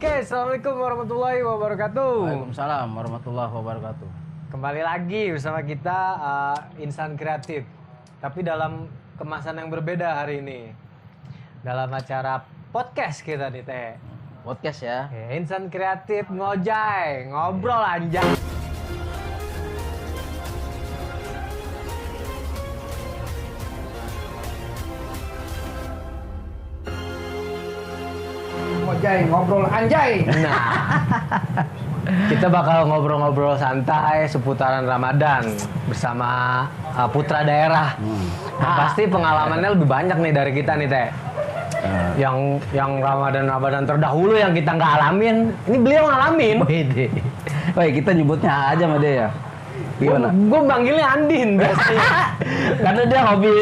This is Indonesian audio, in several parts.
Oke, assalamualaikum warahmatullahi wabarakatuh. Waalaikumsalam warahmatullahi wabarakatuh. Kembali lagi bersama kita Insan Kreatif, tapi dalam kemasan yang berbeda hari ini. Dalam acara podcast kita nih Teh. Podcast ya. Insan Kreatif ngojay, ngobrol anjay. Ngojay, ngobrol anjay. Nah, kita bakal ngobrol-ngobrol santai seputaran Ramadan bersama putra daerah. Nah, pasti pengalamannya lebih banyak nih dari kita nih Teh. Yang Ramadan terdahulu yang kita nggak alamin, ini beliau ngalamin. Woi, kita nyebutnya aja sama dia ya. Gimana? Gue manggilnya Andin biasanya. Karena dia hobi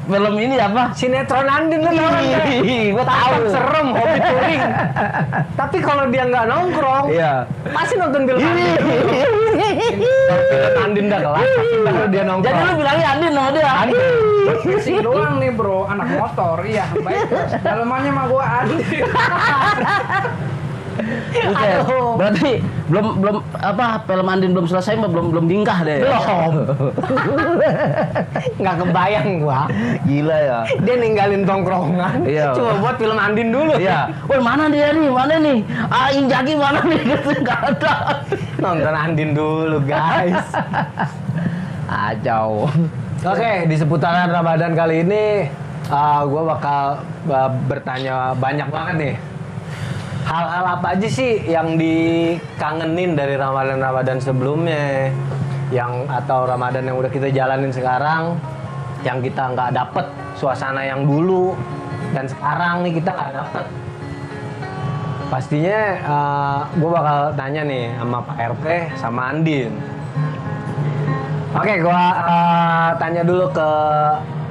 film ini apa? Sinetron Andin lu tau kan? Gue tahu. Serem, hobi touring. Tapi kalau dia nggak nongkrong, Iya. pasti nonton film Andin. Kalau film Andin udah kelar, pasti baru dia nongkrong. Jadi lu bilangnya Andin sama dia. Fisik doang nih bro, anak motor. Iya, baik. Dalemannya mah gua Adi. Buset. Berarti belum apa film Andin belum selesai mah belum ningkah deh. Belum. Nggak kebayang gua. Gila ya. Dia ninggalin tongkrongan, Iya. cuma buat film Andin dulu. Iya. Woi, mana dia nih? Mana nih? Injaki mana nih? Enggak ada. Nonton Andin dulu guys. Acau. Oke, di seputaran Ramadan kali ini gue bakal bertanya banyak banget nih. Hal-hal apa aja sih yang dikangenin dari Ramadan sebelumnya, atau Ramadan yang udah kita jalanin sekarang, yang kita nggak dapet suasana yang dulu, dan sekarang nih kita nggak dapet. Pastinya gue bakal tanya nih sama Pak RT sama Andin. Oke, gua tanya dulu ke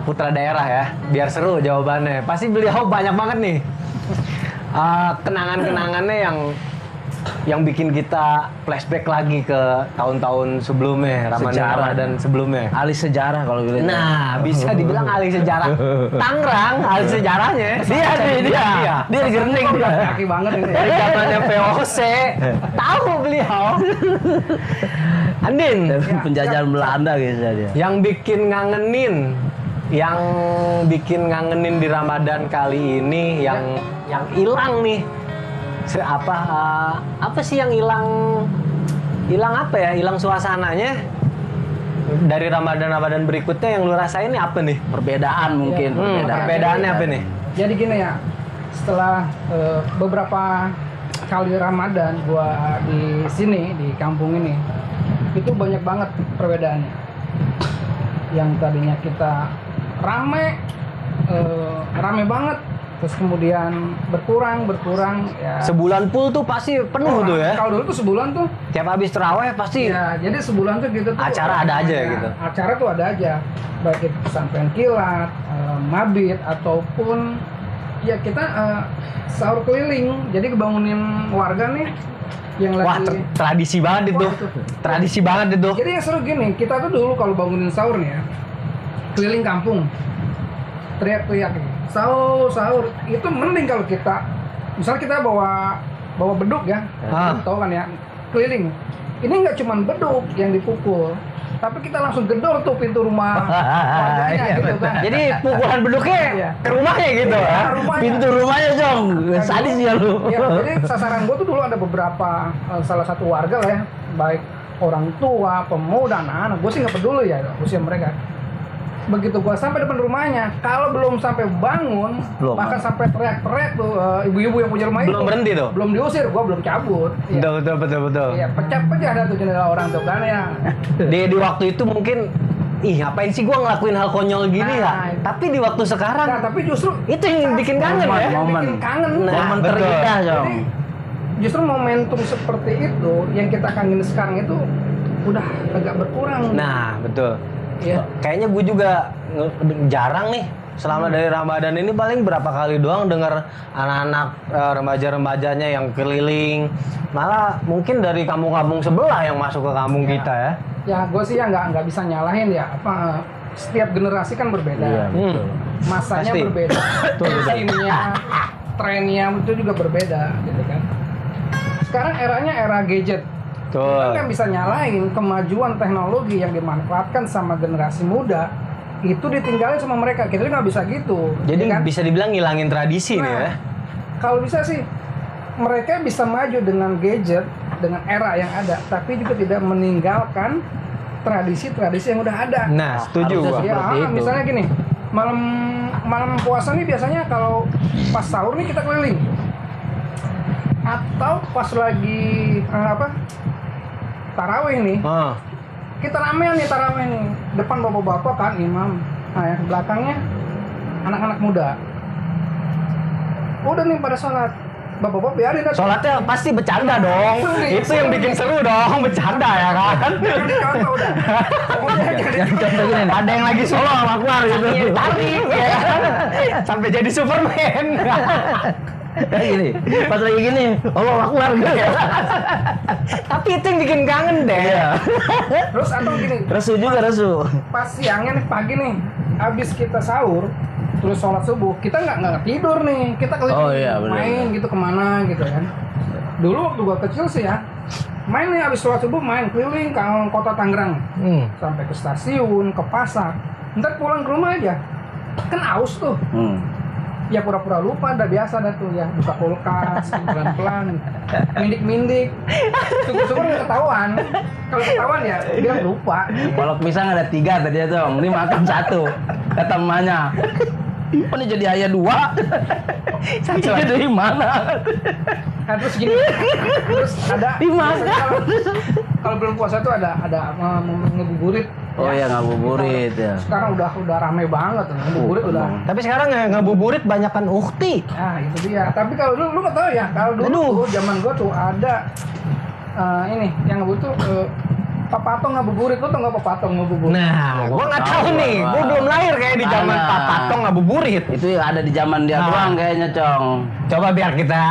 putra daerah ya, biar seru jawabannya. Pasti beliau banyak banget nih kenangan-kenangannya yang bikin kita flashback lagi ke tahun-tahun sebelumnya, Ramadan sebelumnya. Ahli sejarah kalau bilang. Nah, bisa dibilang ahli sejarah Tangerang, ahli sejarahnya. Dia gerning dia. Kaki banget ini. Dari zamannya VOC, tahu beliau. Andin, Penjajahan Belanda gitu dia. yang bikin ngangenin di Ramadan kali ini, yang hilang nih. Apa sih yang hilang apa ya? Hilang suasananya dari Ramadan berikutnya yang lu rasain nih apa nih? Perbedaan mungkin. Perbedaannya apa nih? Jadi gini ya, setelah beberapa kali Ramadan gua di sini di kampung ini, itu banyak banget perbedaannya. Yang tadinya kita rame banget, terus kemudian berkurang ya. Sebulan full tuh pasti penuh tuh ya. Kalau dulu tuh sebulan tuh Tiap habis terawih pasti ya, jadi sebulan tuh gitu tuh acara ada aja gitu. Acara tuh ada aja, baik itu pesantren kilat, mabit, ataupun ya kita sahur keliling. Jadi kebangunin warga nih yang Wah, lagi tradisi banget itu. Wah, itu. Tradisi banget itu. Jadi yang seru gini, kita tuh dulu kalau bangunin sahur nih ya, keliling kampung, teriak-teriak nih, sahur. Itu mending kalau kita, misalnya kita bawa beduk ya, tahu kan ya, keliling. Ini nggak cuma beduk yang dipukul, tapi kita langsung gedor tuh pintu rumah warganya gitu kan. Jadi pukulan beduknya Iya. ke rumahnya gitu ya. Rumahnya. Pintu rumahnya dong. Sadis ya lu. Ya, jadi sasaran gue tuh dulu ada beberapa salah satu warga lah ya, baik orang tua, pemuda, anak-anak. Gue sih nggak peduli ya usia mereka. Begitu gue sampai depan rumahnya, kalau belum sampai bangun, bahkan sampai teriak-teriak tuh ibu-ibu yang punya rumah Belum itu, berhenti tuh. belum diusir, gue belum cabut. Ya. Betul. Iya, pecah-pecah ada tuh jendela orang tuh kan ya. Di waktu itu mungkin ngapain sih gua ngelakuin hal konyol gini ya? Tapi di waktu sekarang Nah, tapi justru itu yang bikin kangen ya. yang Momen. bikin kangen. Momen betul. terindah dong. Jadi justru momentum seperti itu yang kita kangen sekarang itu udah agak berkurang. Nah, betul. Iya. Kayaknya gue juga jarang nih selama dari Ramadan ini, paling berapa kali doang dengar anak-anak remaja-remajanya yang keliling. Malah mungkin dari kampung-kampung sebelah yang masuk ke kampung kita ya. Ya, gue sih ya nggak bisa nyalahin ya. Setiap generasi kan berbeda. Iya, betul. Masanya Pasti. berbeda. Musimnya, trennya itu juga berbeda, gitu kan. sekarang eranya era gadget. Kita Betul. nggak bisa nyalain kemajuan teknologi yang dimanfaatkan sama generasi muda itu ditinggalin sama mereka. Kita nggak bisa gitu. Jadi ya kan? bisa dibilang ngilangin tradisi nih ya. Nah, kalau bisa sih mereka bisa maju dengan gadget, dengan era yang ada, tapi juga tidak meninggalkan tradisi-tradisi yang udah ada. Nah, setuju harusnya gua. sih. Ya, seperti itu. misalnya gini, malam puasa nih biasanya kalau pas sahur nih kita keliling, atau pas lagi tarawih nih, Ah. kita ramean nih tarawih nih, depan bapak-bapak kan imam, nah yang belakangnya anak-anak muda. Udah nih pada sholat, bapak-bapak biarin aja. Sholatnya pasti bercanda dong. Itu yang bikin seru dong, bercanda ya kan. Jangan dicontoh udah. Pokoknya Yang contoh gini nih. Ada yang lagi solo Akbar gitu. Tarik ya kan. Sampai jadi Superman. Kayak gini. Pas lagi gini, Allah Akbar gitu ya. Tapi itu yang bikin kangen deh. Iya. Terus atau gini, Resu juga resu. pas siangnya nih pagi nih, abis kita sahur, terus sholat subuh, kita nggak tidur nih, kita keliling Oh, iya, benar. main gitu kemana gitu kan. Dulu waktu gua kecil sih ya, main nih abis sholat subuh main keliling ke kota Tangerang, sampai ke stasiun, ke pasar, ntar pulang ke rumah aja, kan aus tuh. Ya pura-pura lupa, udah biasa dah tuh ya, buka kulkas pelan-pelan, mindik-mindik, syukur-syukur nggak ketahuan. Kalau ketahuan ya dia lupa. Kalau pisang ada 3 tadi ya Cong, ini makan 1. Kata emaknya, oh ini jadi ayah 2. Satu dari mana? Nah, terus gini, terus ada Dimakan. kalau belum puasa tuh ada ngebuburit. Oh iya, ngabuburit ya. Sekarang udah rame banget tuh, ngebuburit udah. Tapi sekarang ngabuburit banyakan ukti. Nah itu dia. Tapi kalau lu nggak tahu ya, kalau dulu tuh zaman gua tuh ada ini yang ngebuburit tuh papatong ngabuburit. Lu tau nggak papatong ngabuburit? Nah, gua nggak tahu Tahu, nih. Gua belum lahir kayak di zaman Mana? Pak Patong ngabuburit. Itu ada di zaman dia Nah. doang kayaknya Cong. Coba biar kita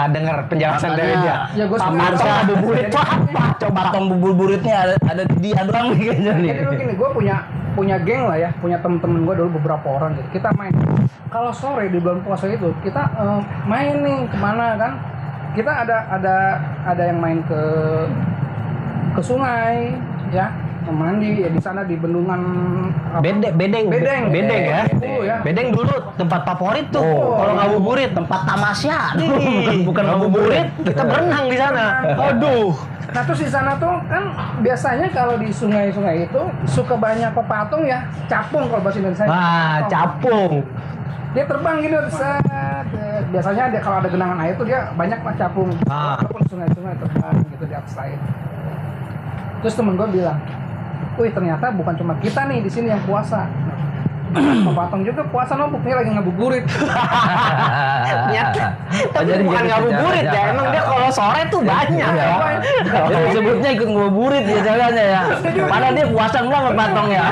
dengar penjelasan dari dia. Ya, gua Pak suka. Patong ngabuburit itu apa? Coba Patong buburitnya ada di dia doang nih kayaknya nih. Jadi dulu gini, gue punya geng lah ya, punya temen-temen gue dulu beberapa orang gitu. Kita main. Kalau sore di bulan puasa itu kita main nih kemana kan? Kita ada yang main ke sungai, ya, mandi ya di sana di bendungan apa? Bedeng ya. Itu ya. Bedeng dulu tempat favorit tuh. Oh, Kalau iya. ngabuburit Tempat tamasya. bukan ngabuburit, kita berenang di sana. Aduh. Nah terus di sana tuh kan biasanya kalau di sungai-sungai itu suka banyak pepatung ya, capung kalau bahasa Indonesia. Wah, capung. Dia terbang gitu, set. Biasanya dia kalau ada genangan air tuh dia banyak pak capung. Ah. Ataupun sungai-sungai terbang gitu di atas air. Terus temen gue bilang, wih ternyata bukan cuma kita nih di sini yang puasa. Pepatong juga puasa nobuk nih lagi ngabuburit. Ternyata. Tapi jadi bukan gitu ngabuburit ya. caranya. Emang dia kalau sore tuh banyak ya. Dia disebutnya ikut ngabuburit ya caranya ya. Padahal dia puasa enggak sama patongnya.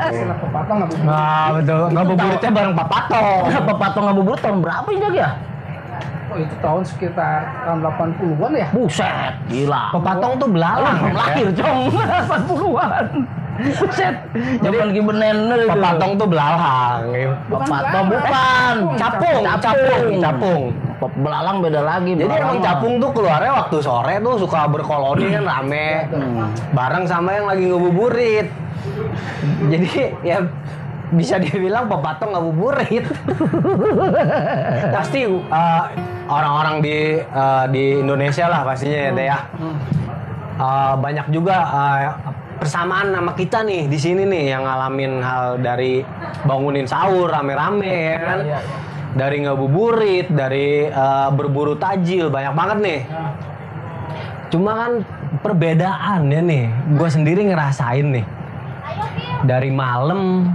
Istilah pepatong ngabuburit. Nah, betul. Ngabuburitnya bareng Pak Patong. Apa patong ngabuburit tahun berapa ini Jag ya? Oh itu tahun sekitar tahun 80-an ya. Buset, gila. Pak Patong tuh belalang. Belum lahir, Cong. 80-an. Buset. Jadi lagi bener itu. Pak Patong tuh belalang. Bukan Patong belalang. bukan. Capung. Belalang beda lagi. Jadi belalang emang mah. capung tuh keluarnya waktu sore tuh suka berkoloni kan rame. Bareng sama yang lagi ngabuburit. Jadi ya bisa dibilang Pak Patong ngabuburit. Pasti orang-orang di Indonesia lah pastinya ya Teh ya. Banyak juga persamaan sama kita nih di sini nih yang ngalamin hal dari bangunin sahur rame-rame ya kan. Dari ngabuburit, dari berburu tajil, banyak banget nih. Cuma kan perbedaannya nih, gue sendiri ngerasain nih. Dari malam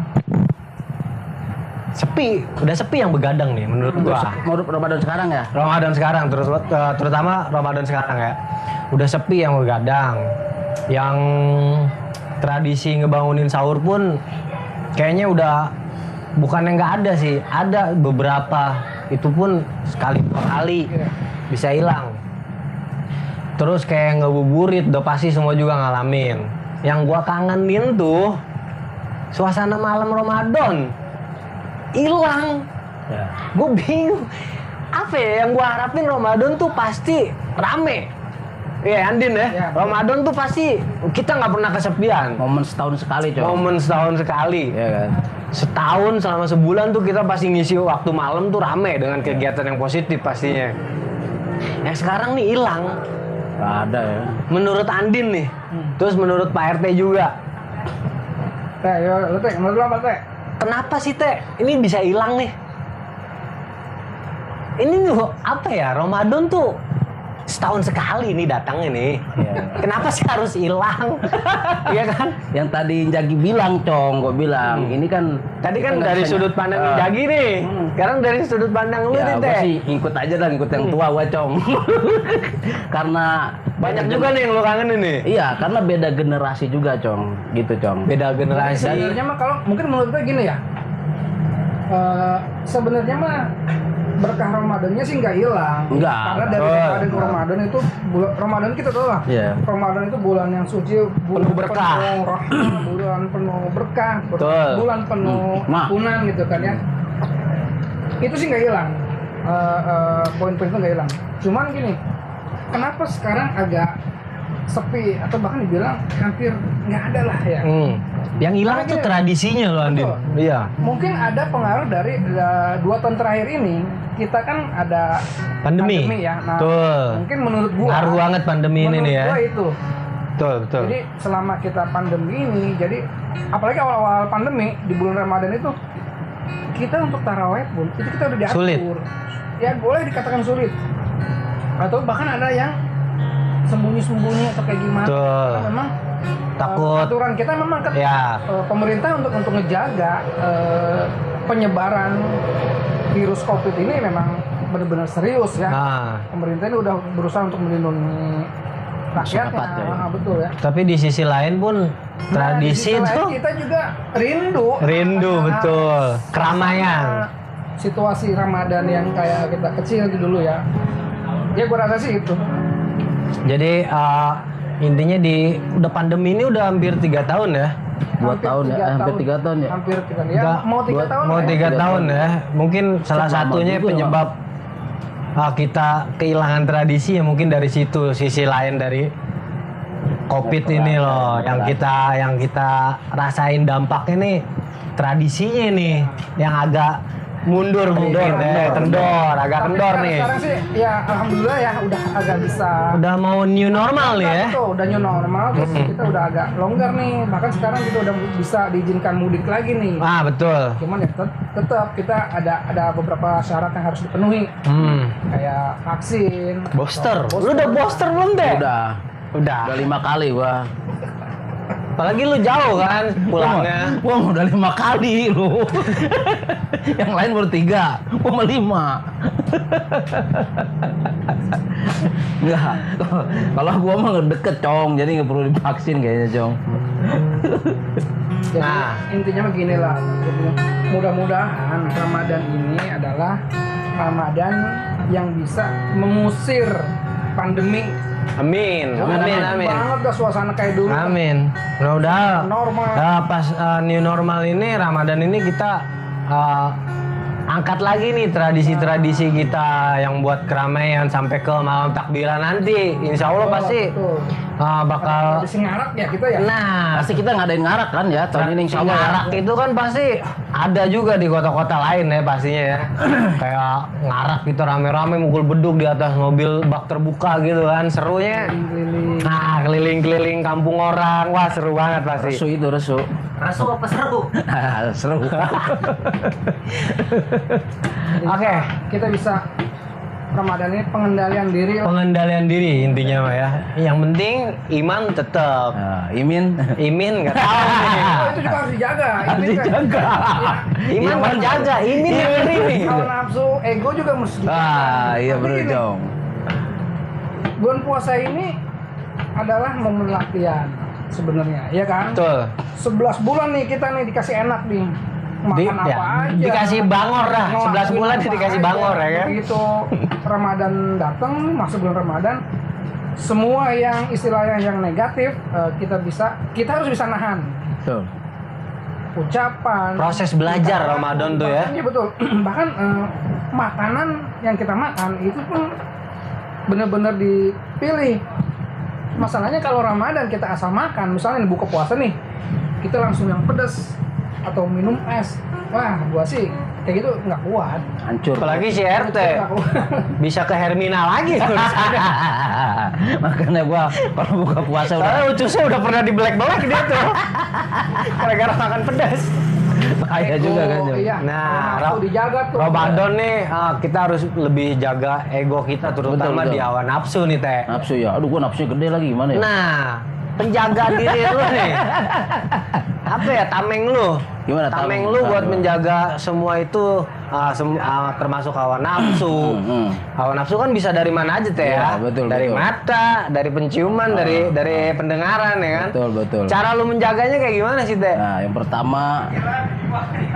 sepi, udah sepi yang begadang nih menurut gua. Mau Ramadan sekarang ya? Ramadan sekarang terutama Ramadan sekarang ya. Udah sepi yang begadang. Yang tradisi ngebangunin sahur pun kayaknya udah bukannya nggak ada sih, ada beberapa, itu pun sekali dua kali bisa hilang. Terus kayak ngabuburit udah pasti semua juga ngalamin. Yang gua kangenin tuh suasana malam Ramadan hilang. Ya. Gue bingung apa ya, yang gua harapin Ramadan tuh pasti rame. Iya, Andin ya. Iya, Ramadan tuh pasti kita nggak pernah kesepian. Momen setahun sekali, Cong. Momen setahun sekali. Iya kan? Setahun selama sebulan tuh kita pasti ngisi waktu malam tuh rame dengan kegiatan yang positif pastinya. Yang sekarang nih hilang. Nggak ada ya. Menurut Andin nih. Terus menurut Pak RT juga. Teh, yo, lu Teh, menurut lu apa Teh? Kenapa sih Teh? Ini bisa hilang nih. Ini tuh apa ya? Ramadan tuh setahun sekali nih datangnya nih. Iya. Kenapa sih harus hilang? Iya kan? Yang tadi Jagi bilang, Cong, gue bilang, ini kan Tadi kan kita nggak dari bisa sudut pandang Jagi nih. Sekarang dari sudut pandang lu ya, nih gue Teh. sih ikut aja lah, ikut yang tua gua, Cong. Karena Banyak juga nih yang lu kangenin nih. Iya, karena beda generasi juga, Cong. Gitu, Cong. Beda generasi. Sebenarnya mah kalau mungkin menurut gue gini ya. Sebenarnya mah berkah Ramadannya sih nggak hilang. Nggak. Karena dari Ramadan ke Ramadan itu Ramadan kita tahu lah. Iya. Ramadan itu bulan yang suci, bulan Penuh berkah. penuh rahmat, bulan penuh berkah, Betul. bulan penuh Ma. ampunan gitu kan ya. Itu sih nggak hilang. Poin-poin itu nggak hilang. Cuman gini, kenapa sekarang agak sepi atau bahkan dibilang hampir nggak ada lah ya. Yang hilang Karena tuh gini, tradisinya loh Andin. betul. Iya. Mungkin ada pengaruh dari 2 tahun terakhir ini kita kan ada Pandemi. ya. Nah, Betul. mungkin menurut gua Ngaruh banget pandemi ini nih ya. Menurut gua itu. Betul, betul. Jadi selama kita pandemi ini, jadi apalagi awal-awal pandemi di bulan Ramadan itu kita untuk taraweh pun itu kita udah diatur. Sulit. Ya boleh dikatakan sulit. Atau bahkan ada yang sembunyi-sembunyi atau kayak gimana. Betul. Karena memang Takut. aturan kita memang Ya. pemerintah untuk ngejaga penyebaran virus COVID ini memang benar-benar serius ya. Nah, Pemerintah ini udah berusaha untuk melindungi rakyatnya. Masyarakat ya. Betul ya. tapi di sisi lain pun tradisi Nah, di sisi itu lain kita juga rindu rindu sama betul. Keramaian. situasi Ramadan yang kayak kita kecil gitu dulu ya. Ya gua rasa sih itu. Jadi intinya udah pandemi ini udah hampir 3 tahun ya. 2 tahun ya, hampir 3 tahun ya. Hampir 3 tahun ya. Nggak, Mau 3 tahun. Mau lah ya. 3 tahun ya. Mungkin salah Lama satunya juga, penyebab kita kehilangan tradisi ya mungkin dari situ, sisi lain dari COVID ini loh yang kita rasain dampaknya nih, tradisinya nih yang agak mundur mungkin kendor, agak Tapi kendor nih. Sekarang sih ya alhamdulillah ya udah agak bisa. Udah mau new normal nih ya. Betul, udah new normal terus kita udah agak longgar nih. Bahkan sekarang kita udah bisa diizinkan mudik lagi nih. Ah, betul. Cuman ya tetap kita ada beberapa syarat yang harus dipenuhi. Kayak vaksin, Booster. Lu udah booster belum deh? Udah 5 kali gua. Apalagi lu jauh kan pulangnya. Gua udah 5 kali lu. Yang lain baru 3, gua mau 5. Enggak. Kalau gua mah deket, Cong, jadi nggak perlu divaksin kayaknya, Cong. Jadi Nah. intinya begini lah. Mudah-mudahan Ramadan ini adalah Ramadan yang bisa mengusir pandemi. Amin. Amin, amin. Banget dah suasana kayak dulu. Amin. Mudah-mudahan Normal. pas new normal ini Ramadan ini kita angkat lagi nih tradisi-tradisi kita yang buat keramaian sampai ke malam takbiran nanti. Insya Allah pasti Betul. bakal. Tradisi ngarak ya kita ya. Nah, Pasti kita ngadain ngarak kan ya tahun ini insya Allah ya. ngarak itu kan pasti ada juga di kota-kota lain ya pastinya ya. Kayak ngarak gitu rame-rame mukul beduk di atas mobil bak terbuka gitu kan, serunya. Keliling. Nah, keliling-keliling kampung orang, wah seru banget pasti. Resu itu resu. Resu apa seru? Seru. Oke, Kita bisa Ramadan ini pengendalian diri. pengendalian diri intinya mah ya. Yang penting iman tetap. Nah, Imin. Imin nggak tahu nih. Itu juga harus dijaga. Harus Ini kan- dijaga. Ya, Iman terjaga, imin yang ngeri nih. kalau nafsu, ego juga mesti dijaga. Ah, iya Tapi bener, gini, Cong. Bulan puasa ini adalah momen latihan sebenarnya, ya kan? Betul. 11 bulan nih kita nih dikasih enak nih. Makan apa aja. Dikasih bangor dah. 11 Ngelakuin bulan apa dikasih aja. bangor ya kan. Begitu Ramadan datang, masuk bulan Ramadan, semua yang istilahnya yang negatif kita harus bisa nahan. Betul. ucapan, Proses belajar Ramadan tuh ya. Iya betul. Bahkan makanan yang kita makan itu pun benar-benar dipilih. Masalahnya kalau Ramadan kita asal makan, misalnya buka puasa nih, kita langsung yang pedas atau minum es, wah gua sih kayak gitu nggak kuat. Hancur. Apalagi si RT Nggak kuat. bisa ke Hermina lagi tulisannya. Makanya gua kalau buka puasa udah Soalnya ucusnya udah pernah di black dia tuh. Gara-gara makan pedas. bahaya juga kan. Jom. Iya. Nah, Nafsu dijaga tuh. Ramadan nih kita harus lebih jaga ego kita terutama Betul. di hawa nafsu nih Teh. Nafsu ya. Aduh gua nafsunya gede lagi gimana ya? Nah, penjaga diri lu nih. Apa ya tameng lu? Gimana Tameng lu buat menjaga semua itu termasuk hawa nafsu. Hawa nafsu kan bisa dari mana aja Teh ya? Iya, betul, dari betul. mata, dari penciuman, dari pendengaran ya kan? Betul. Cara lu menjaganya kayak gimana sih Teh? Nah, yang pertama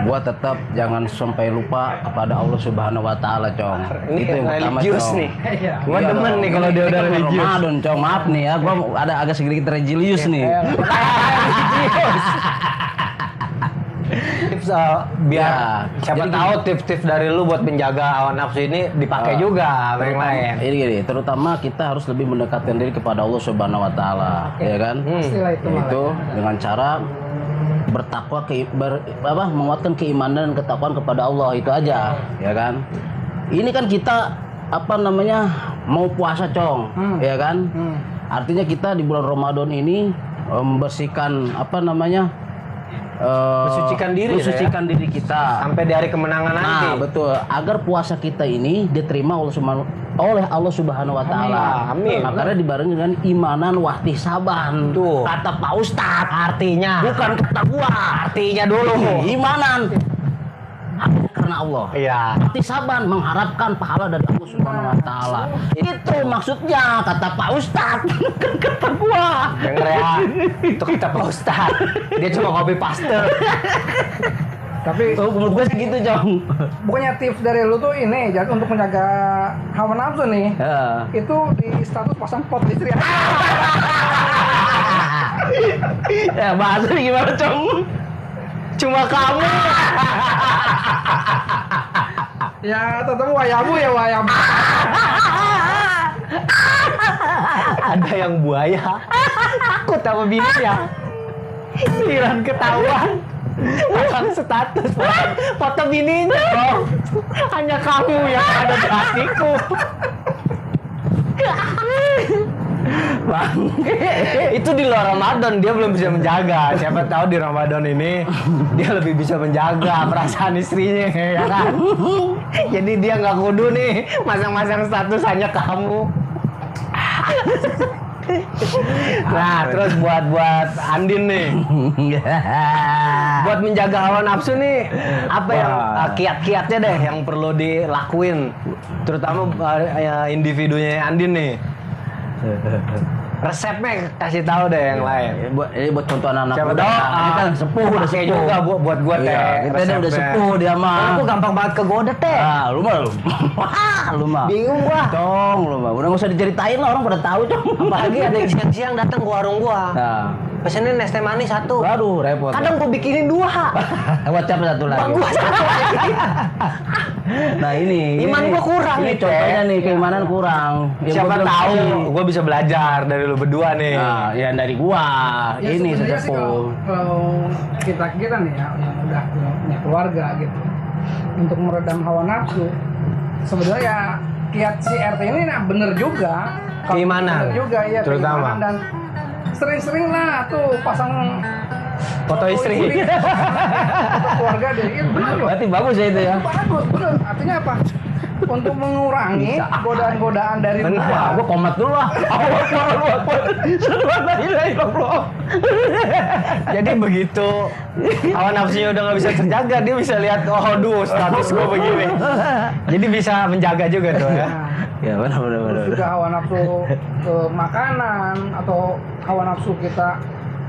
gua tetap jangan sampai lupa kepada Allah Subhanahu wa taala, Cong. Ini Itu yang pertama, religius Cong. nih. Iya. Gua Iya demen dong. nih kalau dia Ini udah kan religius. Ramadan, Cong. Maaf nih ya, gua ada agak sedikit religius nih. Tips biar Ya, siapa jadi tahu tips-tips dari lu buat menjaga hawa nafsu ini dipakai juga sama yang lain. Ini gini, terutama kita harus lebih mendekatkan diri kepada Allah Subhanahu wa taala, ya kan? Pastilah itu malah. Itu dengan cara bertakwa menguatkan keimanan dan ketakwaan kepada Allah itu aja, ya kan? Ini kan kita mau puasa, Cong, ya kan? Artinya kita di bulan Ramadan ini membersihkan Mensucikan diri diri kita Sampai di hari kemenangan nanti. Nah, betul. Agar puasa kita ini diterima oleh Allah Subhanahu wa taala. Amin. Makanya dibarengi dengan imanan wahtisaban. Tuh. Kata Pak Ustadz, Artinya bukan kata gua. artinya dulu. Imanan karena Allah. Iya. Wahtisaban mengharapkan pahala dari Allah Subhanahu wa taala. Itu maksudnya kata Pak Ustadz, bukan kata gua. Denger ya. Itu kata Pak Ustadz. Dia cuma copy paste. Tapi Tuh, menurut gua sih gitu, Jong. bukannya tips dari lu tuh ini untuk menjaga hawa nafsu nih. Ya. Itu di status pasang pot istri. Ya, bahasanya gimana, Cong? Cuma kamu. Ya tetap wayamu ya wayamu. Ada yang buaya. Takut sama bininya. Giliran ketahuan. Pasang status foto bininya. Oh, hanya kamu yang ada di hatiku. Bang. Itu di luar Ramadan dia belum bisa menjaga. Siapa tahu di Ramadan ini dia lebih bisa menjaga perasaan istrinya ya kan. Jadi dia nggak kudu nih masang-masang status hanya kamu. Nah, terus buat Andin nih. Buat menjaga hawa nafsu nih apa yang kiat-kiatnya deh yang perlu dilakuin terutama individunya Andin nih. Resepnya kasih tahu deh yang lain. Ini buat contoh anak-anak Siapa muda. tahu Ini kan sepuh udah pakai sepuh. juga buat gua teh. Iya, kita udah resepnya. sepuh dia mah. Aku gampang banget kegoda teh. Ah, lu mah lu. Lu mah. Bingung gua. Cong, lu mah. Udah nggak usah diceritain lah, orang pada tahu, Cong. Apalagi ada yang siang-siang datang ke warung gua. Nah, Pesenin es teh manis satu. waduh repot. Kadang gua bikinin 2. WhatsApp satu lagi. Bang gua 1 lagi. Nah, ini Iman gua kurang ini nih, contohnya Teh. nih keimanan kurang. Yang Siapa gua bilang tahu tadi. gua bisa belajar dari lu berdua nih. Nah, yang dari gua. Ya, Ini sebenarnya sih sesepuh. kalau kita nih ya yang udah punya keluarga gitu untuk meredam hawa nafsu sebenarnya ya kiat si RT ini bener juga. Kalau Keimanan, bener juga ya terutama. keimanan dan sering-sering lah tuh pasang Foto istri. keluarga deh itu bener loh. Berarti bagus ya itu ya. Bagus bener artinya apa untuk mengurangi godaan-godaan dari Bener. luar. Gua komat dulu lah. Jadi begitu hawa nafsunya udah nggak bisa terjaga, dia bisa lihat, oh aduh status gua begini. Jadi bisa menjaga juga tuh ya. Nah, Ya benar. terus juga hawa nafsu ke makanan atau hawa nafsu kita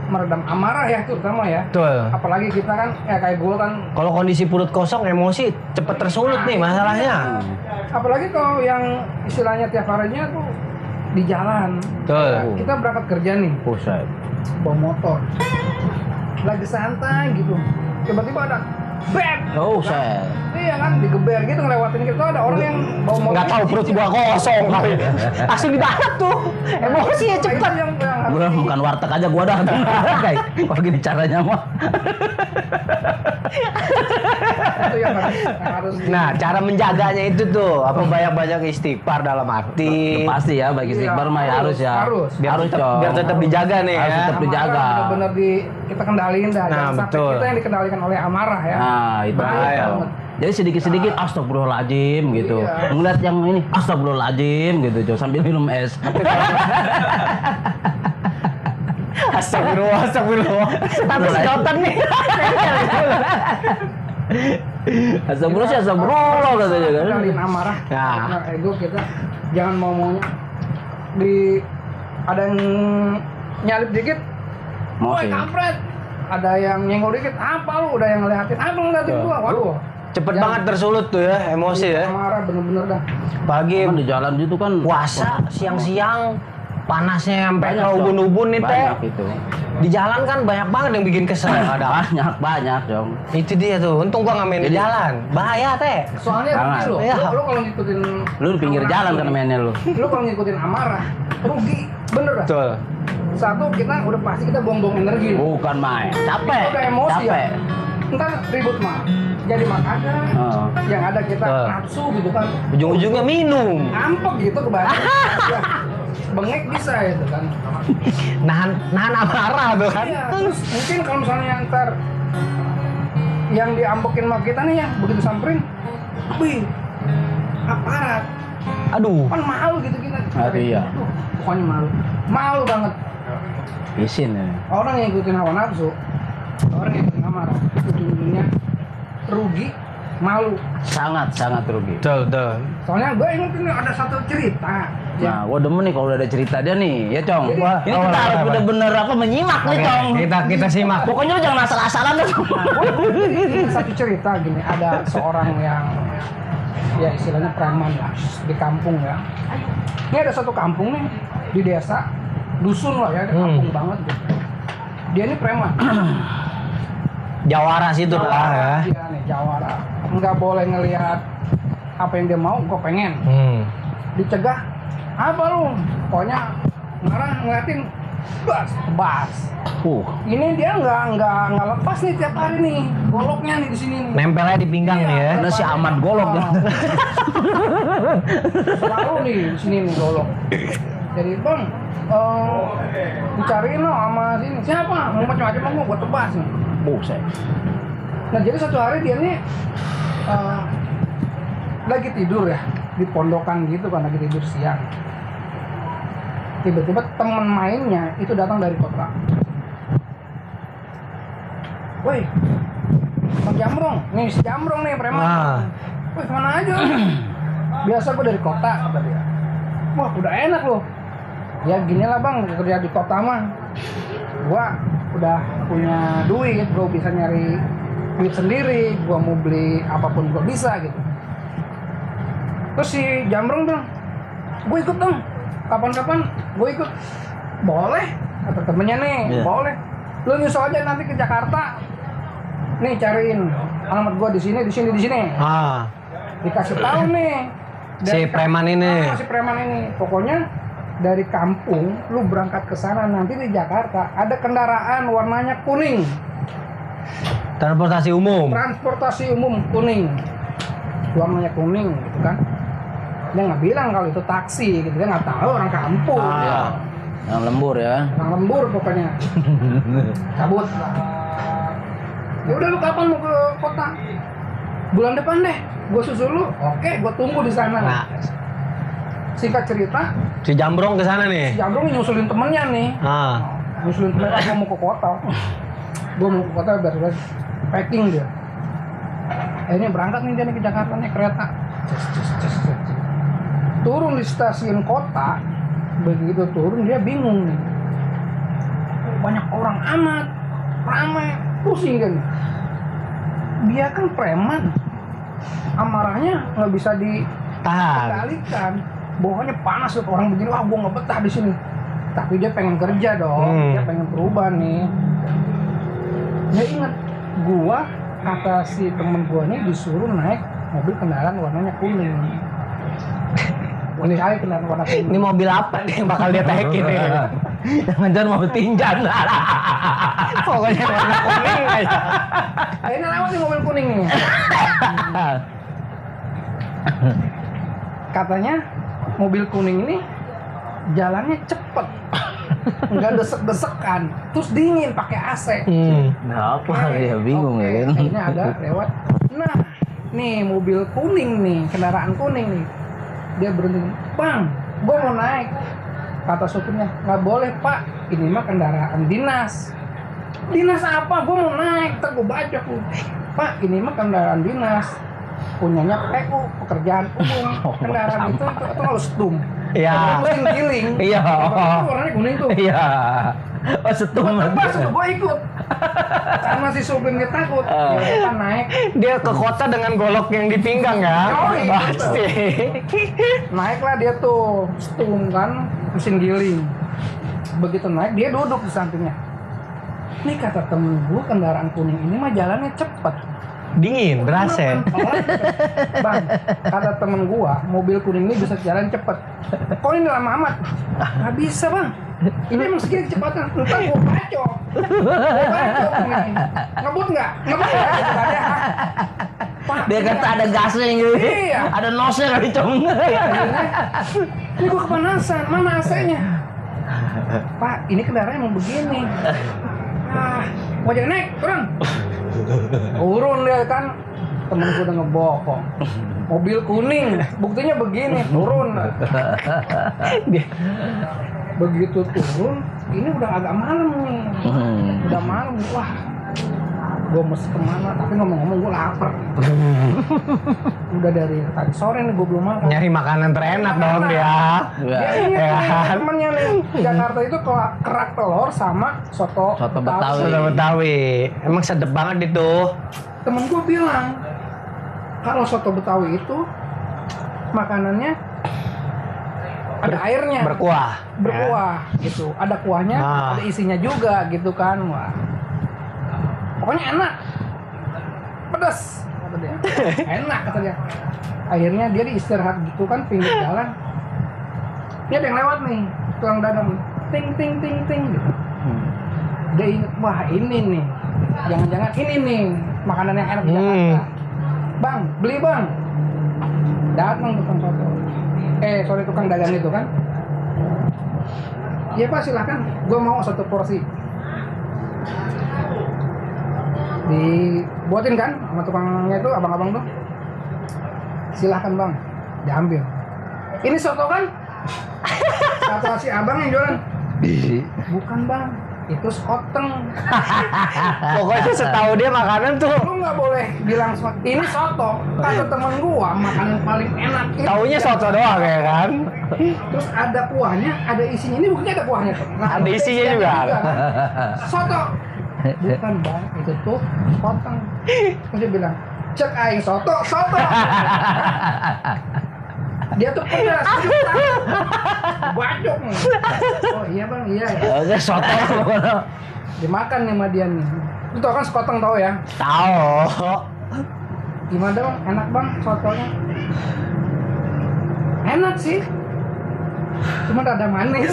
meredam amarah ya terutama ya. Betul. Apalagi kita kan ya kayak gue kan Kalau kondisi perut kosong, emosi cepet tersulut nih masalahnya. apalagi kalau yang istilahnya tiap harinya tuh di jalan. Betul. Kita berangkat kerja nih Pusat. bawa motor. Lagi santai gitu. tiba-tiba ada bang. Oh, saya. Iya kan, digeber gitu ngelewatin kita, ada orang yang bawa mobil. Nggak tahu perut gua kosong kali. Langsung dibahas tuh. Emosi ya cepat. Yang Gua bukan warteg aja gua dah. Kayak kalau gini caranya mah. itu yang harus Nah, cara menjaganya itu tuh apa banyak-banyak istighfar dalam hati. Pasti ya, bagi istighfar mah ya harus ya. Harus. Biar tetap dijaga nih Harus ya. tetap dijaga. Benar-benar kita kendaliin dah. Nah, Jangan sampai betul. kita yang dikendalikan oleh amarah ya. Nah, itu Bahaya. betul. Jadi sedikit-sedikit astagfirullahaladzim gitu. Iya. Ngeliat yang ini astagfirullahaladzim gitu, Jo, sambil minum es. Astagfirullah. Tapi sedotan nih. Astagfirullah sih astagfirullah katanya kan. Kendaliin amarah. Nah. Karena ego kita jangan mau-maunya ada yang nyalip dikit, Mau woi sih. kampret. Ada yang nyenggol dikit, apa lu? Udah yang ngeliatin, apa lu ngeliatin gua? Waduh. Cepet Jangan. banget tersulut tuh ya, emosi ya. Amarah bener-bener dah. Pagi Kan di jalan itu kan puasa siang-siang panasnya sampai ke Dong. ubun-ubun nih teh. Banyak itu. Di jalan kan banyak banget yang bikin kesel ada. Banyak dong. Itu dia tuh. Untung gua nggak main di Jadi- jalan. Bahaya teh. Soalnya Banget. rugi lo. Iya. Lu kalau ngikutin Lu di pinggir amarah jalan lu kan nih, mainnya lu. Lu kalau ngikutin amarah, rugi. Bener dah. Betul. Satu, kita udah pasti kita buang-buang energi. Bukan main. Capek. Udah emosi Capek. ya. Ntar ribut mah. Jadi makanan. Oh. Yang ada kita Betul. nafsu gitu kan. Ujung-ujungnya minum. Ngambek gitu kebanyakan. Ya, bengek bisa itu kan. Nahan amarah tuh kan. Iya, terus mungkin kalau misalnya yang ntar yang diambekin sama kita nih ya, begitu samperin, wih, aparat, Aduh. kan malu gitu kita. Aduh, iya. Aduh, pokoknya malu banget. Isin ya. Orang yang ikutin hawa nafsu, orang yang ikutin amarah, ujung-ujungnya rugi, malu. Sangat rugi. Betul. Soalnya gue inget ini ada satu cerita. Nah, gua demen nih kalau udah ada cerita dia nih, ya Cong. Wah, Ini kita harus bener-bener menyimak nih, Oke, Cong. kita simak. Pokoknya lu jangan asal-asalan deh. Ini satu cerita gini, ada seorang yang ya istilahnya preman lah di kampung ya. Ini ada satu kampung nih di desa, dusun lah ya, di kampung banget gitu. Dia ini preman. Jawara situ lah ya. Iya nih jawara. Nggak boleh ngelihat apa yang dia mau, kok pengen. Dicegah. Apa lu? Pokoknya marah ngeliatin bas. Ini dia nggak lepas nih tiap hari nih, goloknya nih di sini nih. Nempelnya di pinggang nih ya. Karena si Ahmad golok ya. Selalu nih di sini nih golok. Jadi bang, dicariin lo sama sini. Siapa? Mau macam-macam mau gua tebas nih. Buset. Nah jadi satu hari dia nih lagi tidur ya di pondokan gitu kan, lagi tidur siang. Tiba-tiba teman mainnya itu datang dari kota. Woi, Bang Jamrong, nih si Jamrong nih preman. Ah. Woi kemana aja? Biasa gue dari kota kata dia. Wah udah enak loh. Ya gini lah bang, kerja di kota mah. Gua udah punya duit, gue bisa nyari duit sendiri, gue mau beli apapun gue bisa gitu. Terus si Jamrong bilang, gue ikut dong, kapan-kapan gue ikut. Boleh, kata temennya nih, Iya. boleh. Lu nyusul aja nanti ke Jakarta. Nih cariin alamat gue di sini. Ah. Dikasih tahu nih. Si preman ini. Si preman ini. Pokoknya dari kampung, lu berangkat ke sana nanti di Jakarta ada kendaraan warnanya kuning. Transportasi umum. Transportasi umum kuning. Warnanya kuning gitu kan. Dia nggak bilang kalau itu taksi gitu, dia nggak tahu orang kampung. Ya. Yang lembur ya. Orang lembur pokoknya. Cabut. Ya udah lu kapan mau ke kota? Bulan depan deh. Gue susul lu. Oke, gue tunggu di sana. Nah, Singkat cerita, si Jambrong ke sana nih. Jamrong nyusulin temennya nih. Ah. Nyusulin temennya, gue mau ke kota. Gue mau ke kota beres-beres packing dia. Akhirnya berangkat nih dia nih ke Jakarta nih kereta. Ces. Turun di stasiun kota, begitu turun dia bingung nih. Banyak orang amat, ramai, pusing kan. Dia kan preman, amarahnya nggak bisa Tahan. dikendalikan. Bawahnya panas tuh orang begini, wah gue nggak betah di sini. Tapi dia pengen kerja dong, dia pengen berubah nih. Dia ingat Gua kata si temen gua ini disuruh naik mobil kendaraan warnanya kuning. Unik kali kendaraan warna kuning. Ini mobil apa nih yang bakal dia naikin nih? Jangan-jangan mau tinjan. Pokoknya warna kuning aja. Akhirnya lewat nih mobil kuning nih. Katanya mobil kuning ini jalannya cepet, nggak desek-desekan, terus dingin pakai AC. Nah apa ya bingung Oke, ya kan. akhirnya ada lewat. Nah, nih mobil kuning nih, kendaraan kuning nih. Dia berhenti, bang, gua mau naik. Kata supirnya, nggak boleh pak, ini mah kendaraan dinas. Dinas apa? Gua mau naik, ntar gua bacok lu. Pak, ini mah kendaraan dinas. Punyanya PU, pekerjaan umum. Kendaraan itu harus stum. Iya. Mesin giling. Iya. Itu warnanya kuning tuh. Iya. Oh setum. Gue ikut. Sama si supirnya takut. Ya kan naik. Dia ke kota dengan golok yang di pinggang ya? Yoi, Pasti. Naiklah dia tuh, stum kan, mesin giling. Begitu naik, dia duduk di sampingnya. Nih kata temen gue, kendaraan kuning ini mah jalannya cepet. Dingin, berasa. Bang, kata temen gua, mobil kuning ini bisa jalan cepet. Kok ini lama amat? Nggak bisa bang. Ini emang segini kecepatan. Ntar gua bacok. Nih. Ngebut nggak? Ngebut nggak? Pak, Dia kata ada gasnya gitu. Iya. Ada nosnya kali cong. ini gua kepanasan. Mana AC-nya? Pak, ini kendaraan emang begini. Mau jadi naik, turun. Turun dia kan. Temen gue udah ngebohong. Mobil kuning, buktinya begini, turun. Begitu turun, ini udah agak malam nih. Udah malam, wah. Gue mesti kemana, tapi ngomong-ngomong gue lapar. Udah dari tadi sore nih gue belum makan. Nyari makanan terenak dong dia. Dia inget Ya nih, kan? temennya nih, Jakarta itu kerak telur sama soto Betawi. Soto Betawi. Emang sedep banget itu. Temen gue bilang, kalau soto Betawi itu makanannya ada airnya, Berkuah. berkuah gitu, ada kuahnya, Ah. ada isinya juga gitu kan. Wah, pokoknya enak, pedas kata dia. Enak kata dia. Akhirnya dia istirahat gitu kan pinggir jalan, dia ada yang lewat nih, tukang dagang, ting ting ting ting gitu. Dia inget, wah ini nih, jangan-jangan ini nih makanan yang enak di Jakarta. Bang, beli bang. Datang tukang soto. Tukang dagang itu kan. Iya pak, silahkan. Gue mau satu porsi. Dibuatin kan sama tukangnya itu, abang-abang tuh. Silahkan bang, diambil. Ini soto kan? Kata si abang yang jualan. Bukan bang, itu sekoteng. Pokoknya setahu dia makanan tuh. Lu nggak boleh bilang ini soto. Kata temen gua makanan paling enak itu. Taunya soto doang ya kan? Terus ada kuahnya, ada isinya. Ini buktinya ada kuahnya. Nah, Ada isinya juga. kan? Soto. Bukan bang, itu tuh potong. Terus dia bilang, cek aing soto, soto. Dia tuh pedas. Bacok nih. Oh iya bang, iya. Oke soto. Dimakan nih sama dia nih. Lu tau kan sekoteng tau ya? Tahu. Gimana bang? Enak bang sotonya? Enak sih. Cuma rada manis.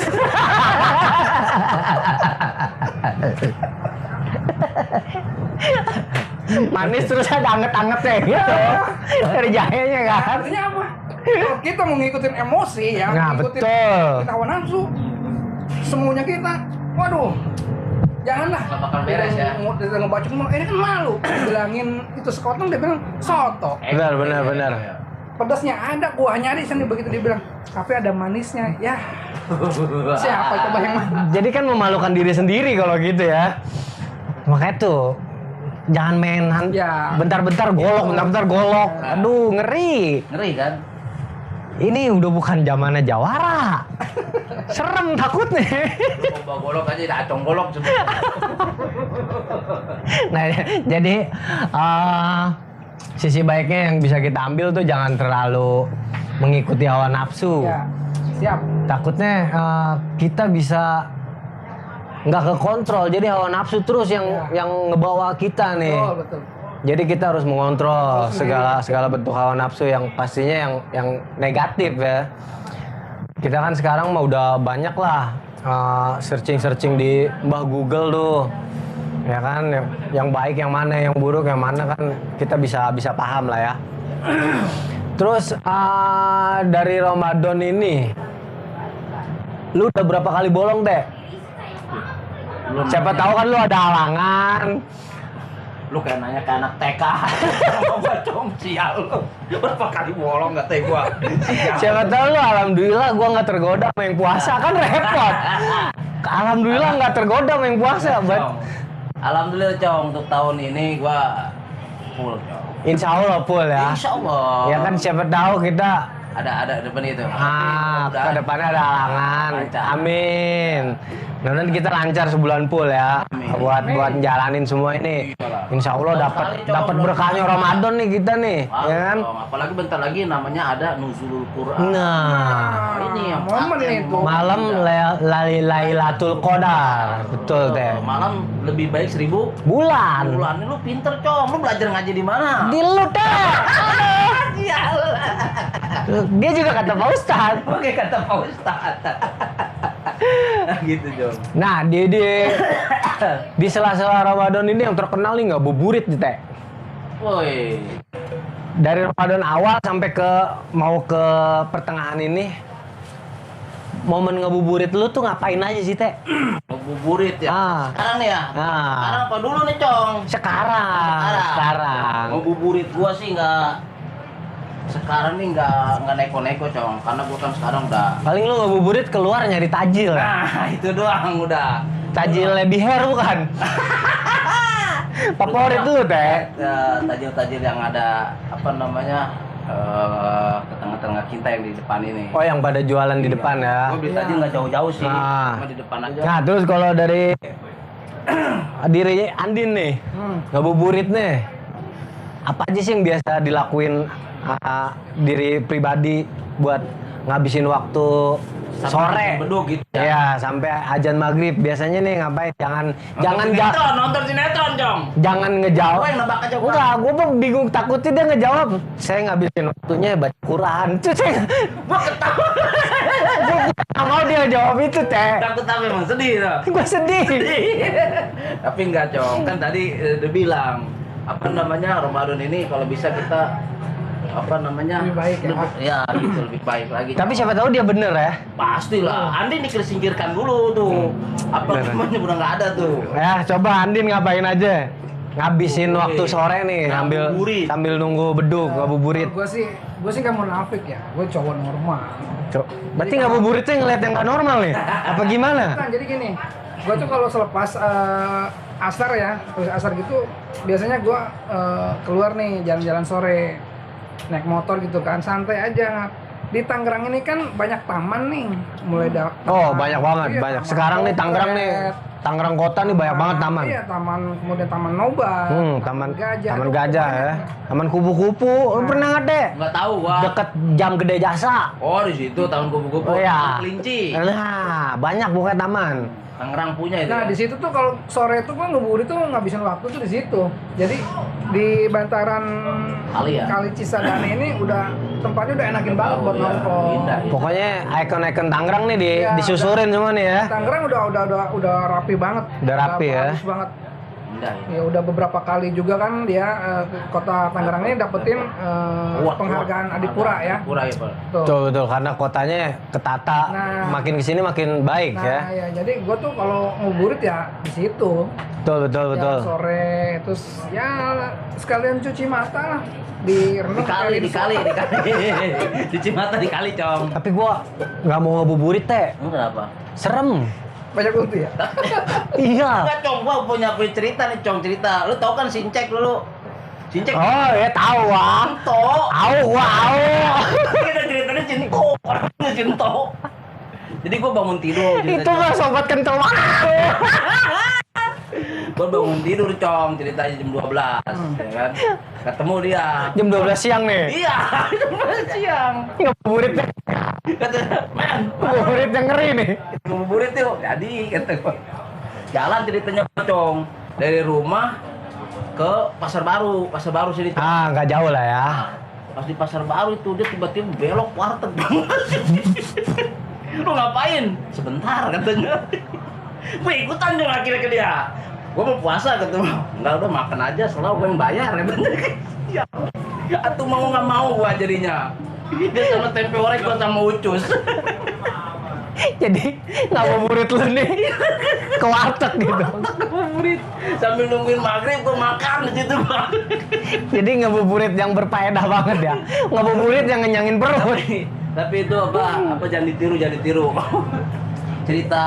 Manis terus ada anget-angetnya gitu. Dari jahenya kan. Artinya apa? Kalau kita mau ngikutin emosi ya, Nah, ngikutin betul. kita hawa nafsu, semuanya kita, waduh, janganlah. Nggak bakal beres ya. Dia ngebaca semua, ini kan malu. Bilangin itu sekoteng, dia bilang soto. Benar, benar, benar. Pedasnya ada, kuahnya ada di sana. Begitu dia bilang, tapi ada manisnya. Ya, siapa coba yang mana? Jadi kan memalukan diri sendiri kalau gitu ya. Makanya tuh jangan main Ya. bentar-bentar golok, bentar-bentar golok. Aduh, ngeri. Ngeri kan? Ini udah bukan zamannya Jawara. Serem takutnya. Mau bawa golok aja dah acong golok cuma. Nah, jadi sisi baiknya yang bisa kita ambil tuh jangan terlalu mengikuti hawa nafsu. Ya, siap. Takutnya kita bisa nggak kekontrol. Jadi hawa nafsu terus yang ngebawa kita nih. Betul. Jadi kita harus mengontrol segala bentuk hawa nafsu yang pastinya yang negatif ya. Kita kan sekarang mah udah banyak lah searching di Mbah Google tuh. Ya kan, yang baik yang mana, yang buruk yang mana kan kita bisa paham lah ya. Terus dari Ramadan ini, lu udah berapa kali bolong deh? Siapa tahu kan lu ada halangan. Lu kayak nanya ke anak TK. Gua Cong, sial lu. Berapa kali bolong nggak teh gua. Siapa tahu lu, alhamdulillah gua nggak tergoda sama yang puasa, kan repot. Alhamdulillah nggak tergoda sama yang puasa, Alhamdulillah Cong, untuk tahun ini gua full Cong. Insya Allah full ya. Insya Allah. Ya kan siapa tahu kita Ada depan itu. ke depannya ada halangan. Amin. Mudah-mudahan kita lancar sebulan full ya. Buat jalanin semua ini. Insya Allah dapat berkahnya Ramadan nih kita nih, ya kan? Apalagi bentar lagi namanya ada Nuzulul Quran. Nah, ini yang momen itu. malam Lailatul Qadar. Betul teh. Malam lebih baik 1000 bulan. bulan. Lu pinter Cong, lu belajar ngaji di mana? Di lu teh. Dia juga kata Pak Ustadz. Oke, kata Pak Ustadz. Gitu Cong. Nah, di sela-sela Ramadan ini yang terkenal nih ngabuburit nih teh. Woi. Dari Ramadan awal sampai mau ke pertengahan ini, momen ngabuburit lu tuh ngapain aja sih teh? Ngabuburit ya. Sekarang nih ya. Sekarang apa dulu nih Cong? Sekarang. Ngabuburit gua sih sekarang nih nggak neko-neko Cong, karena gua kan sekarang udah. Paling lu ngabuburit keluar nyari tajil. Nah, itu doang udah. Tajil lebih hair bukan? Favorit lu teh. Tajil-tajil yang ada apa namanya? Ke tengah-tengah kita yang di depan ini. Oh, yang pada jualan di depan ya. Gua beli tajil nggak jauh-jauh sih, cuma di depan aja. Nah, terus kalau dari diri Andin nih, ngabuburit nih, apa aja sih yang biasa dilakuin diri pribadi buat ngabisin waktu sore beduk gitu ya. Ya, sampai azan maghrib biasanya nih ngapain? Nonton sinetron Cong. Jangan ngejawab. Gua yang nebak aja gua. Enggak, gua bingung takutnya dia ngejawab. Saya ngabisin waktunya baca Quran. Itu saya Gua ketawa. gua nggak mau dia jawab itu teh. Takut tapi emang sedih tuh. Gua sedih. Tapi enggak Cong, kan tadi udah bilang apa namanya Ramadan ini kalau bisa kita apa namanya Lebih baik ya. ya gitu lebih baik lagi. Tapi siapa tahu dia bener ya. Pastilah, Andi disingkirkan dulu tuh. Apa namanya udah nggak ada tuh. Ya, coba Andin ngapain aja? Ngabisin waktu sore nih sambil nunggu beduk ngabuburit. Gue sih nggak munafik ya. Gue cowok normal. Berarti ngabuburitnya ngeliat yang nggak normal nih? Apa gimana? Nah, jadi gini, gue tuh kalau selepas asar ya, terus asar gitu, biasanya gue keluar nih jalan-jalan sore, naik motor gitu kan, santai aja. Di Tangerang ini kan banyak taman nih, mulai banyak banget, banyak. Sekarang nih Tangerang kota nih banyak banget taman. Iya, kemudian Taman Nobar, Taman Gajah, ya. Taman kupu-kupu. Lu pernah nggak deh? Nggak tahu gua. Deket Jam Gede Jasa. Oh, di situ Taman kupu-kupu. Oh iya. Kelinci. Nah, banyak bukan taman. Tangerang punya itu. Nah, di situ tuh kalau sore tuh gua ngebuburit tuh ngabisin waktu tuh di situ. Jadi di bantaran Kali Cisadane ini tempatnya udah enakin banget buat nongkrong. Pokoknya ikon-ikon Tangerang nih disusurin semua nih ya. Tangerang udah rapi banget. Udah rapi ya. Bagus banget. Ya udah beberapa kali juga kan dia kota Tangerang ini dapetin penghargaan Adipura ya. Adipura ya, Pak. Betul, karena kotanya ketata, makin kesini makin baik ya. Nah, ya jadi gue tuh kalau ngabuburit ya di situ. Betul. Ya, sore terus ya sekalian cuci mata lah di dikali. Cuci mata dikali, Cong. Tapi gua nggak mau ngabuburit teh. Kenapa? Serem. Banyak kutu ya? Iya. Enggak, Cong, gua punya cerita nih, Cong, cerita. Lu tau kan Sincek dulu? Sincek. Oh, ya tahu ah. Tahu. Kita ceritanya Cinto, orangnya Cinto. Jadi gua bangun tidur. Itu mah sobat kental banget. Gua bangun tidur, Cong, ceritanya jam 12, ya kan? Ketemu dia. Jam 12 siang nih. Iya, jam 12 siang. Ngabuburit. Kata, "Man, Ngabuburit yang ngeri nih. ngabuburit yuk." Jadi kata gua. Jalan ceritanya Cong. Dari rumah ke Pasar Baru sini. Cong. Ah, nggak jauh lah ya. Pas di Pasar Baru itu dia tiba-tiba belok warteg. Lu ngapain? Sebentar katanya. Gue ikutan dong akhirnya ke dia. Gue mau puasa ketemu. Enggak, udah makan aja, selalu gue yang bayar katanya. Ya. Atuh mau nggak mau gua jadinya. Dia sama tempe orek gua sama ucus. Jadi ngabuburit lu nih ke warteg gitu. Ngabuburit sambil nungguin maghrib gua makan di situ Bang. Jadi ngabuburit yang berfaedah banget ya. Ngabuburit yang ngenyangin perut. Tapi itu apa jangan ditiru. Cerita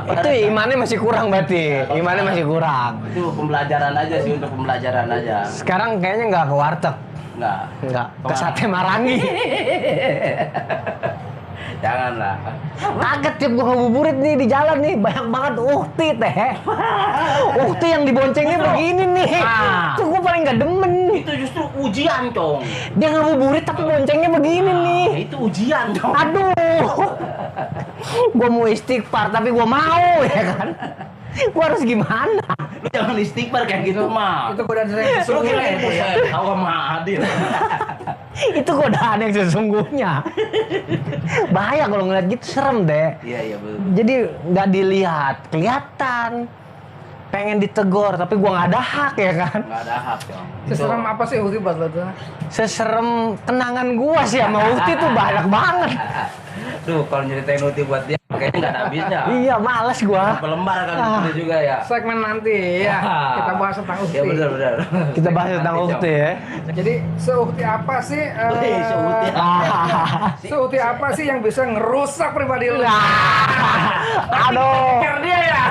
apa Itu imannya masih kurang berarti. Imannya masih kurang. itu pembelajaran aja sih, untuk pembelajaran aja. Sekarang kayaknya nggak ke warteg. Nggak. Ke sate Marangi. Janganlah. Kaget tiap gua ngabuburit nih di jalan nih, banyak banget ukti teh. Ukti yang diboncengnya begini nih. Ah. Itu gua paling nggak demen. Itu justru ujian, Cong. Dia ngabuburit tapi boncengnya begini nih. Itu ujian, Cong. Aduh. Gua mau istighfar tapi gua mau ya kan. Gua harus gimana? Lu jangan istighfar kayak gitu, mah. Itu godaan saya Lu sesungguhnya kira itu itu ya. saya tahu sama Adil. Itu godaan yang sesungguhnya. Bahaya kalau ngeliat gitu, serem deh. Iya betul. Jadi nggak dilihat, kelihatan. Pengen ditegur, tapi gua nggak ada hak ya kan. Nggak ada hak, Cong. Seserem apa sih Ukti buat lo tuh? Seserem kenangan gua sih sama Ukti tuh banyak banget. Duh, kalau nyeritain Uti buat dia kayaknya nggak ada habisnya. Iya, males gua. Berapa lembar kali itu juga ya. Segmen nanti ya kita bahas tentang Ukti. Ya benar. Kita bahas tentang Nanti, Ukti Cong. ya. Jadi seukti apa sih? Wih, seukti. Seukti apa sih yang bisa ngerusak pribadi lo? Aduh. Cecer dia ya.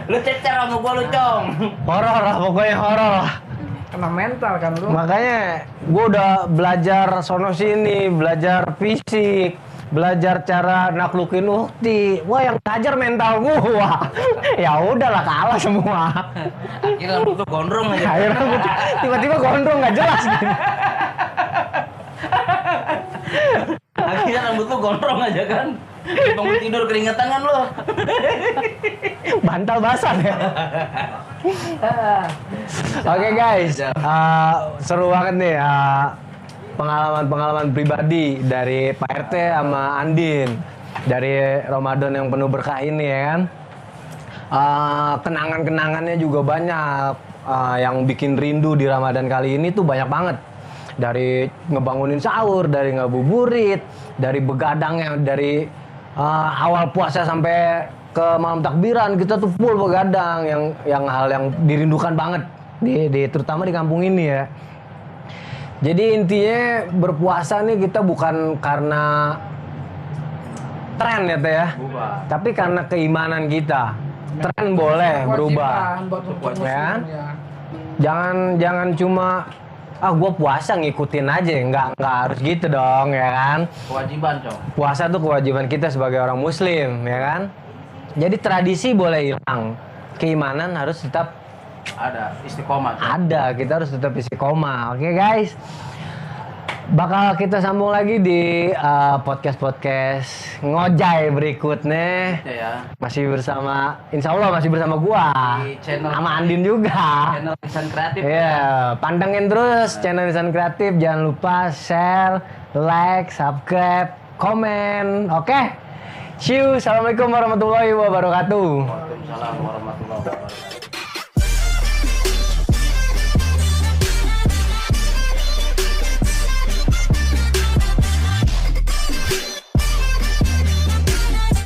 Lu cecer sama gua lu, Cong. Horor lah, pokoknya horor lah. Kena mental kan lu. Makanya gue udah belajar sono sini, belajar fisik, belajar cara naklukin Ukti. Wah, yang ngajar mental gua. Ya udahlah, kalah semua. Akhirnya lu tuh gondrong aja. Akhirnya gua tiba-tiba gondrong nggak jelas gitu. Akhirnya rambut lu gondrong aja kan. Bangun tidur keringetan kan lu. Bantal basah ya. Oke guys, seru banget nih pengalaman-pengalaman pribadi dari Pak RT sama Andin dari Ramadan yang penuh berkah ini ya kan. Kenangan-kenangannya juga banyak yang bikin rindu di Ramadan kali ini tuh banyak banget. Dari ngebangunin sahur, dari ngabuburit, dari begadangnya, dari awal puasa sampai ke malam takbiran kita tuh full begadang, yang hal yang dirindukan banget terutama di kampung ini ya. Jadi intinya berpuasa nih kita bukan karena tren ya Teh ya, tapi karena keimanan kita. Tren boleh berubah, Kewajiban buat muslim, ya. ya. Jangan cuma gue puasa ngikutin aja, nggak harus gitu dong ya kan. Kewajiban, Cong. Puasa tuh kewajiban kita sebagai orang muslim ya kan. Jadi tradisi boleh hilang, keimanan harus tetap Ada istiqomah, Cong. ada, kita harus tetap istiqomah. Oke guys, bakal kita sambung lagi di podcast ngojay berikutnya. Ya. Masih bersama, insya Allah masih bersama gua, Di channel sama Andin juga. Channel Insan Kreatif. Iya, pantengin terus channel Insan Kreatif. Jangan lupa share, like, subscribe, komen. Oke? See you. Assalamualaikum warahmatullahi wabarakatuh. Waalaikumsalam warahmatullahi wabarakatuh.